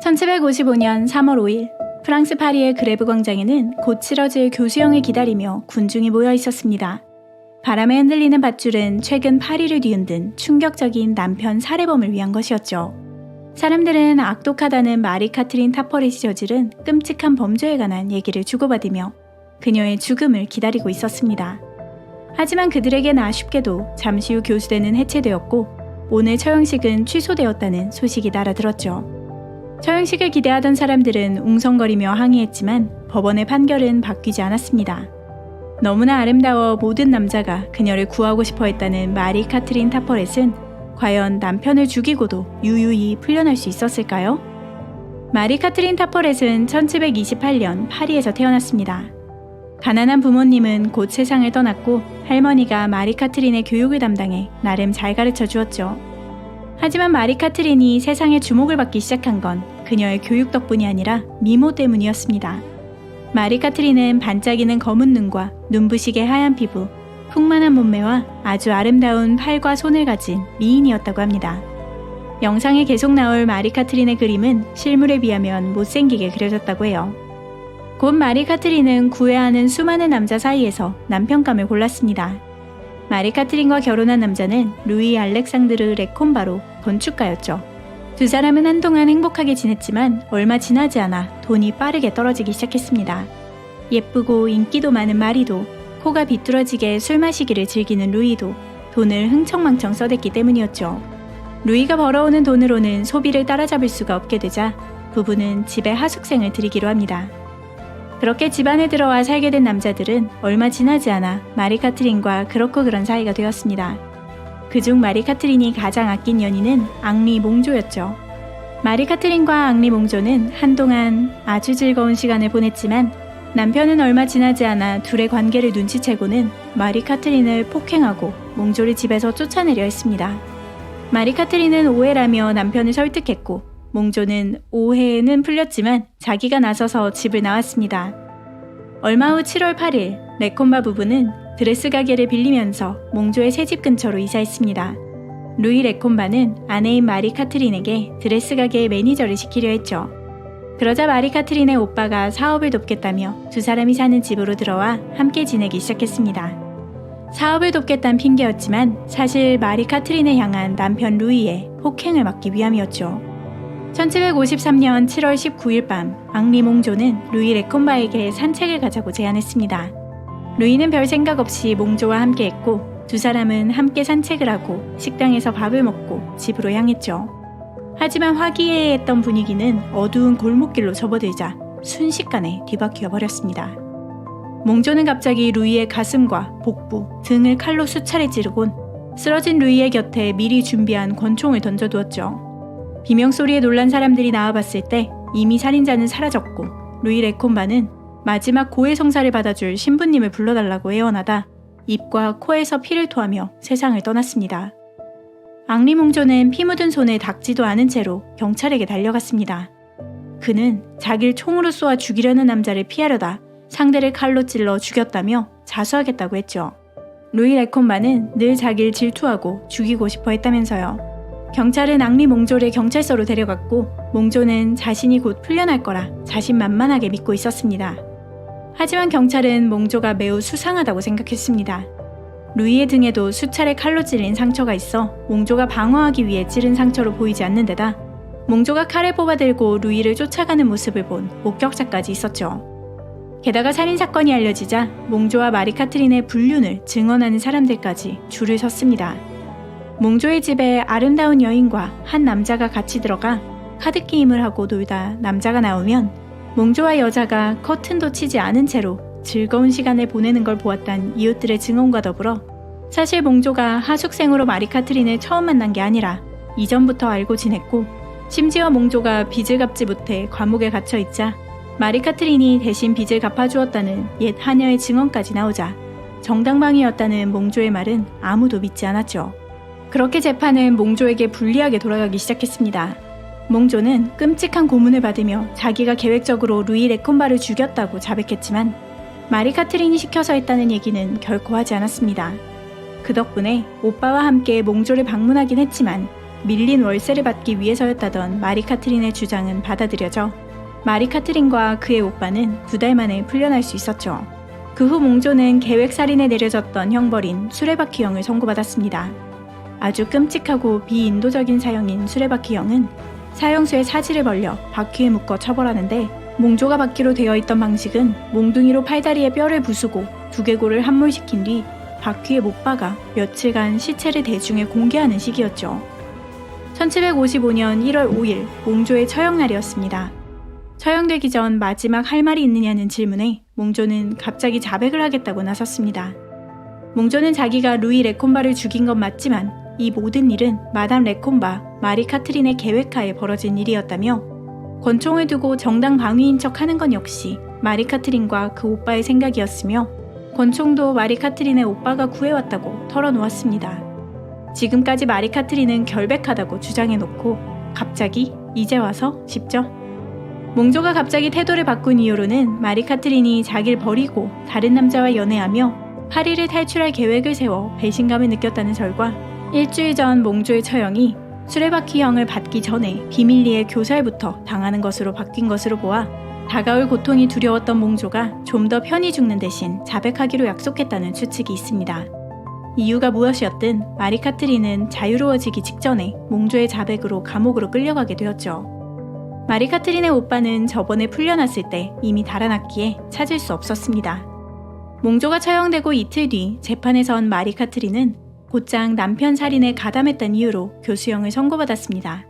1755년 3월 5일 프랑스 파리의 그레브 광장에는 곧 치러질 교수형을 기다리며 군중이 모여 있었습니다. 바람에 흔들리는 밧줄은 최근 파리를 뒤흔든 충격적인 남편 살해범을 위한 것이었죠. 사람들은 악독하다는 마리 카트린 타퍼렛이 저지른 끔찍한 범죄에 관한 얘기를 주고받으며 그녀의 죽음을 기다리고 있었습니다. 하지만 그들에겐 아쉽게도 잠시 후 교수대는 해체되었고 오늘 처형식은 취소되었다는 소식이 날아들었죠. 처형식을 기대하던 사람들은 웅성거리며 항의했지만 법원의 판결은 바뀌지 않았습니다. 너무나 아름다워 모든 남자가 그녀를 구하고 싶어 했다는 마리 카트린 타퍼렛은 과연 남편을 죽이고도 유유히 풀려날 수 있었을까요? 마리 카트린 타퍼렛은 1728년 파리에서 태어났습니다. 가난한 부모님은 곧 세상을 떠났고 할머니가 마리 카트린의 교육을 담당해 나름 잘 가르쳐 주었죠. 하지만 마리 카트린이 세상의 주목을 받기 시작한 건 그녀의 교육 덕분이 아니라 미모 때문이었습니다. 마리 카트린은 반짝이는 검은 눈과 눈부시게 하얀 피부, 풍만한 몸매와 아주 아름다운 팔과 손을 가진 미인이었다고 합니다. 영상에 계속 나올 마리 카트린의 그림은 실물에 비하면 못생기게 그려졌다고 해요. 곧 마리 카트린은 구애하는 수많은 남자 사이에서 남편감을 골랐습니다. 마리 카트린과 결혼한 남자는 루이 알렉상드르 레콤바로 건축가였죠. 두 사람은 한동안 행복하게 지냈지만 얼마 지나지 않아 돈이 빠르게 떨어지기 시작했습니다. 예쁘고 인기도 많은 마리도, 코가 비뚤어지게 술 마시기를 즐기는 루이도 돈을 흥청망청 써댔기 때문이었죠. 루이가 벌어오는 돈으로는 소비를 따라잡을 수가 없게 되자 부부는 집에 하숙생을 들이기로 합니다. 그렇게 집안에 들어와 살게 된 남자들은 얼마 지나지 않아 마리 카트린과 그렇고 그런 사이가 되었습니다. 그중 마리 카트린이 가장 아낀 연인은 앙리 몽조였죠. 마리 카트린과 앙리 몽조는 한동안 아주 즐거운 시간을 보냈지만 남편은 얼마 지나지 않아 둘의 관계를 눈치채고는 마리 카트린을 폭행하고 몽조를 집에서 쫓아내려 했습니다. 마리 카트린은 오해라며 남편을 설득했고 몽조는 오해는 풀렸지만 자기가 나서서 집을 나왔습니다. 얼마 후 7월 8일 레콤바 부부는 드레스 가게를 빌리면서 몽조의 새집 근처로 이사했습니다. 루이 레콤바는 아내인 마리 카트린에게 드레스 가게의 매니저를 시키려 했죠. 그러자 마리 카트린의 오빠가 사업을 돕겠다며 두 사람이 사는 집으로 들어와 함께 지내기 시작했습니다. 사업을 돕겠다는 핑계였지만 사실 마리 카트린을 향한 남편 루이의 폭행을 막기 위함이었죠. 1753년 7월 19일 밤 앙리 몽조는 루이 레콤바에게 산책을 가자고 제안했습니다. 루이는 별 생각 없이 몽조와 함께 했고 두 사람은 함께 산책을 하고 식당에서 밥을 먹고 집으로 향했죠. 하지만 화기애애했던 분위기는 어두운 골목길로 접어들자 순식간에 뒤바뀌어 버렸습니다. 몽조는 갑자기 루이의 가슴과 복부, 등을 칼로 수차례 찌르곤 쓰러진 루이의 곁에 미리 준비한 권총을 던져두었죠. 비명소리에 놀란 사람들이 나와봤을 때 이미 살인자는 사라졌고 루이 레콤바는 마지막 고해 성사를 받아줄 신부님을 불러달라고 애원하다 입과 코에서 피를 토하며 세상을 떠났습니다. 앙리 몽조는 피 묻은 손을 닦지도 않은 채로 경찰에게 달려갔습니다. 그는 자기를 총으로 쏘아 죽이려는 남자를 피하려다 상대를 칼로 찔러 죽였다며 자수하겠다고 했죠. 루이 레콤바는 늘 자기를 질투하고 죽이고 싶어 했다면서요. 경찰은 앙리 몽조를 경찰서로 데려갔고 몽조는 자신이 곧 풀려날 거라 자신만만하게 믿고 있었습니다. 하지만 경찰은 몽조가 매우 수상하다고 생각했습니다. 루이의 등에도 수차례 칼로 찔린 상처가 있어 몽조가 방어하기 위해 찌른 상처로 보이지 않는 데다 몽조가 칼을 뽑아들고 루이를 쫓아가는 모습을 본 목격자까지 있었죠. 게다가 살인사건이 알려지자 몽조와 마리 카트린의 불륜을 증언하는 사람들까지 줄을 섰습니다. 몽조의 집에 아름다운 여인과 한 남자가 같이 들어가 카드게임을 하고 놀다 남자가 나오면 몽조와 여자가 커튼도 치지 않은 채로 즐거운 시간을 보내는 걸 보았단 이웃들의 증언과 더불어 사실 몽조가 하숙생으로 마리 카트린을 처음 만난 게 아니라 이전부터 알고 지냈고 심지어 몽조가 빚을 갚지 못해 감옥에 갇혀있자 마리 카트린이 대신 빚을 갚아주었다는 옛 하녀의 증언까지 나오자 정당방위였다는 몽조의 말은 아무도 믿지 않았죠. 그렇게 재판은 몽조에게 불리하게 돌아가기 시작했습니다. 몽조는 끔찍한 고문을 받으며 자기가 계획적으로 루이 레콤바를 죽였다고 자백했지만 마리 카트린이 시켜서 했다는 얘기는 결코 하지 않았습니다. 그 덕분에 오빠와 함께 몽조를 방문하긴 했지만 밀린 월세를 받기 위해서였다던 마리 카트린의 주장은 받아들여져 마리 카트린과 그의 오빠는 2달 만에 풀려날 수 있었죠. 그 후 몽조는 계획살인에 내려졌던 형벌인 수레바퀴형을 선고받았습니다. 아주 끔찍하고 비인도적인 사형인 수레바퀴형은 사형수의 사지를 벌려 바퀴에 묶어 처벌하는데, 몽조가 받기로 되어 있던 방식은 몽둥이로 팔다리에 뼈를 부수고 두개골을 함몰시킨 뒤 바퀴에 못 박아 며칠간 시체를 대중에 공개하는 식이었죠. 1755년 1월 5일 몽조의 처형날이었습니다. 처형되기 전 마지막 할 말이 있느냐는 질문에 몽조는 갑자기 자백을 하겠다고 나섰습니다. 몽조는 자기가 루이 레콤바를 죽인 건 맞지만 이 모든 일은 마담 레콤바, 마리 카트린의 계획하에 벌어진 일이었다며, 권총을 두고 정당 방위인 척 하는 건 역시 마리 카트린과 그 오빠의 생각이었으며, 권총도 마리 카트린의 오빠가 구해왔다고 털어놓았습니다. 지금까지 마리 카트린은 결백하다고 주장해놓고 갑자기 이제 와서 쉽죠? 몽조가 갑자기 태도를 바꾼 이유로는 마리 카트린이 자기를 버리고 다른 남자와 연애하며 파리를 탈출할 계획을 세워 배신감을 느꼈다는 설과, 일주일 전 몽조의 처형이 수레바퀴형을 받기 전에 비밀리에 교살부터 당하는 것으로 바뀐 것으로 보아 다가올 고통이 두려웠던 몽조가 좀 더 편히 죽는 대신 자백하기로 약속했다는 추측이 있습니다. 이유가 무엇이었든 마리 카트린은 자유로워지기 직전에 몽조의 자백으로 감옥으로 끌려가게 되었죠. 마리 카트린의 오빠는 저번에 풀려났을 때 이미 달아났기에 찾을 수 없었습니다. 몽조가 처형되고 이틀 뒤 재판에 선 마리 카트린은 곧장 남편 살인에 가담했다는 이유로 교수형을 선고받았습니다.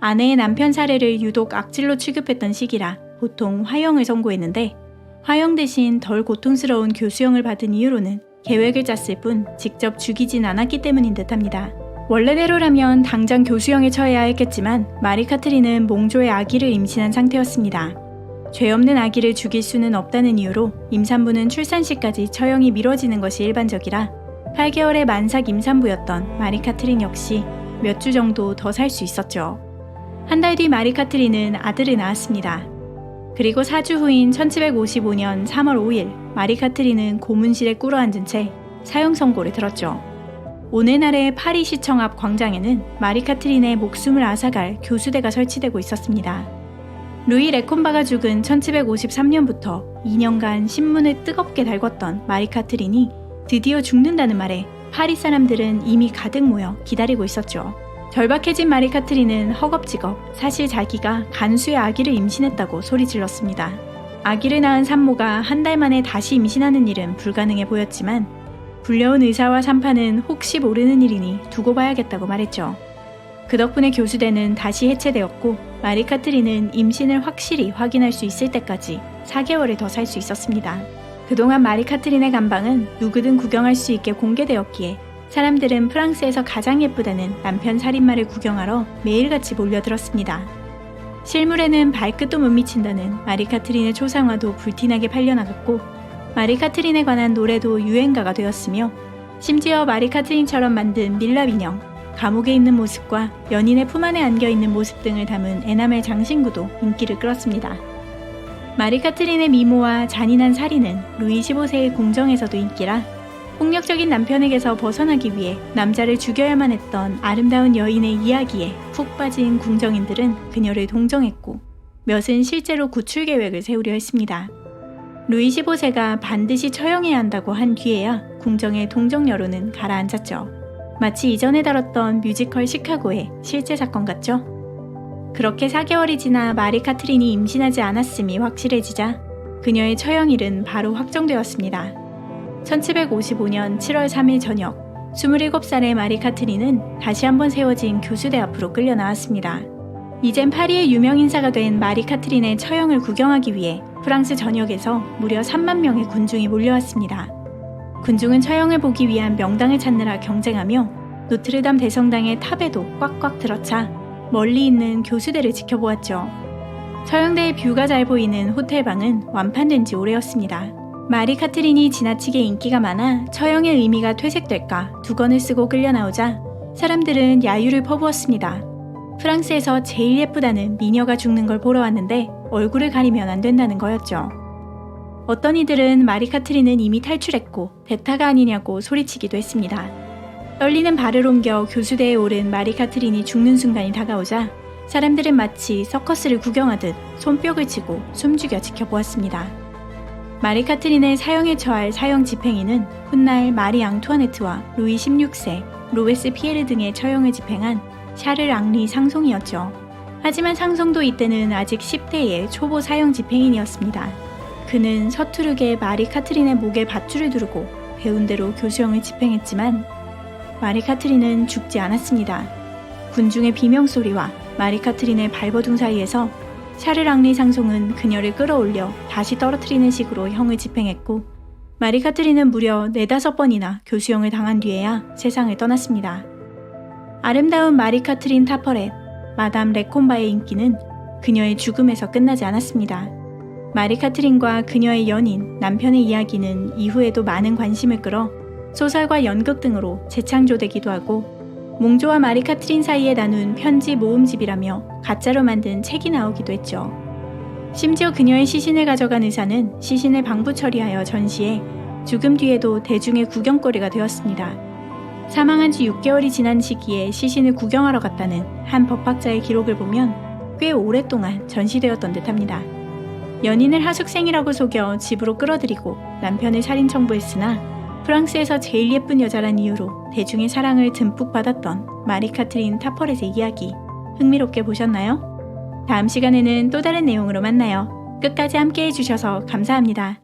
아내의 남편 살해를 유독 악질로 취급했던 시기라 보통 화형을 선고했는데, 화형 대신 덜 고통스러운 교수형을 받은 이유로는 계획을 짰을 뿐 직접 죽이진 않았기 때문인 듯합니다. 원래대로라면 당장 교수형에 처해야 했겠지만 마리 카트린은 몽조의 아기를 임신한 상태였습니다. 죄 없는 아기를 죽일 수는 없다는 이유로 임산부는 출산시까지 처형이 미뤄지는 것이 일반적이라 8개월의 만삭 임산부였던 마리 카트린 역시 몇 주 정도 더 살 수 있었죠. 한 달 뒤 마리 카트린은 아들을 낳았습니다. 그리고 4주 후인 1755년 3월 5일 마리 카트린은 고문실에 꿇어앉은 채 사형 선고를 들었죠. 오늘날의 파리시청 앞 광장에는 마리 카트린의 목숨을 앗아갈 교수대가 설치되고 있었습니다. 루이 레콤바가 죽은 1753년부터 2년간 신문을 뜨겁게 달궜던 마리 카트린이 드디어 죽는다는 말에 파리 사람들은 이미 가득 모여 기다리고 있었죠. 절박해진 마리 카트린은 허겁지겁 사실 자기가 간수의 아기를 임신했다고 소리질렀습니다. 아기를 낳은 산모가 한 달 만에 다시 임신하는 일은 불가능해 보였지만, 불려온 의사와 산파는 혹시 모르는 일이니 두고 봐야겠다고 말했죠. 그 덕분에 교수대는 다시 해체되었고 마리 카트린은 임신을 확실히 확인할 수 있을 때까지 4개월을 더 살 수 있었습니다. 그동안 마리 카트린의 감방은 누구든 구경할 수 있게 공개되었기에 사람들은 프랑스에서 가장 예쁘다는 남편 살인마를 구경하러 매일같이 몰려들었습니다. 실물에는 발끝도 못 미친다는 마리 카트린의 초상화도 불티나게 팔려나갔고, 마리 카트린에 관한 노래도 유행가가 되었으며, 심지어 마리 카트린처럼 만든 밀랍 인형, 감옥에 있는 모습과 연인의 품 안에 안겨있는 모습 등을 담은 에나멜 장신구도 인기를 끌었습니다. 마리 카트린의 미모와 잔인한 살인은 루이 15세의 궁정에서도 인기라, 폭력적인 남편에게서 벗어나기 위해 남자를 죽여야만 했던 아름다운 여인의 이야기에 푹 빠진 궁정인들은 그녀를 동정했고, 몇은 실제로 구출 계획을 세우려 했습니다. 루이 15세가 반드시 처형해야 한다고 한 뒤에야 궁정의 동정 여론은 가라앉았죠. 마치 이전에 다뤘던 뮤지컬 시카고의 실제 사건 같죠? 그렇게 4개월이 지나 마리 카트린이 임신하지 않았음이 확실해지자 그녀의 처형일은 바로 확정되었습니다. 1755년 7월 3일 저녁, 27살의 마리 카트린은 다시 한번 세워진 교수대 앞으로 끌려 나왔습니다. 이젠 파리의 유명 인사가 된 마리 카트린의 처형을 구경하기 위해 프랑스 전역에서 무려 3만 명의 군중이 몰려왔습니다. 군중은 처형을 보기 위한 명당을 찾느라 경쟁하며 노트르담 대성당의 탑에도 꽉꽉 들어차 멀리 있는 교수대를 지켜보았죠. 처형대의 뷰가 잘 보이는 호텔방은 완판된 지 오래였습니다. 마리 카트린이 지나치게 인기가 많아 처형의 의미가 퇴색될까 두건을 쓰고 끌려 나오자 사람들은 야유를 퍼부었습니다. 프랑스에서 제일 예쁘다는 미녀가 죽는 걸 보러 왔는데 얼굴을 가리면 안 된다는 거였죠. 어떤 이들은 마리 카트린은 이미 탈출했고 대타가 아니냐고 소리치기도 했습니다. 떨리는 발을 옮겨 교수대에 오른 마리 카트린이 죽는 순간이 다가오자 사람들은 마치 서커스를 구경하듯 손뼉을 치고 숨죽여 지켜보았습니다. 마리 카트린을 사형에 처할 사형 집행인은 훗날 마리 앙투아네트와 루이 16세, 로베스 피에르 등의 처형을 집행한 샤를 앙리 상송이었죠. 하지만 상송도 이때는 아직 10대의 초보 사형 집행인이었습니다. 그는 서투르게 마리 카트린의 목에 밧줄을 두르고 배운 대로 교수형을 집행했지만 마리 카트린은 죽지 않았습니다. 군중의 비명소리와 마리 카트린의 발버둥 사이에서 샤를 앙리 상송은 그녀를 끌어올려 다시 떨어뜨리는 식으로 형을 집행했고 마리 카트린은 무려 4-5번이나 교수형을 당한 뒤에야 세상을 떠났습니다. 아름다운 마리 카트린 타퍼렛, 마담 레콤바의 인기는 그녀의 죽음에서 끝나지 않았습니다. 마리 카트린과 그녀의 연인, 남편의 이야기는 이후에도 많은 관심을 끌어 소설과 연극 등으로 재창조되기도 하고 몽조와 마리 카트린 사이에 나눈 편지 모음집이라며 가짜로 만든 책이 나오기도 했죠. 심지어 그녀의 시신을 가져간 의사는 시신을 방부 처리하여 전시해 죽음 뒤에도 대중의 구경거리가 되었습니다. 사망한 지 6개월이 지난 시기에 시신을 구경하러 갔다는 한 법학자의 기록을 보면 꽤 오랫동안 전시되었던 듯합니다. 연인을 하숙생이라고 속여 집으로 끌어들이고 남편을 살인 청부했으나 프랑스에서 제일 예쁜 여자란 이유로 대중의 사랑을 듬뿍 받았던 마리 카트린 타퍼렛의 이야기 흥미롭게 보셨나요? 다음 시간에는 또 다른 내용으로 만나요. 끝까지 함께 해주셔서 감사합니다.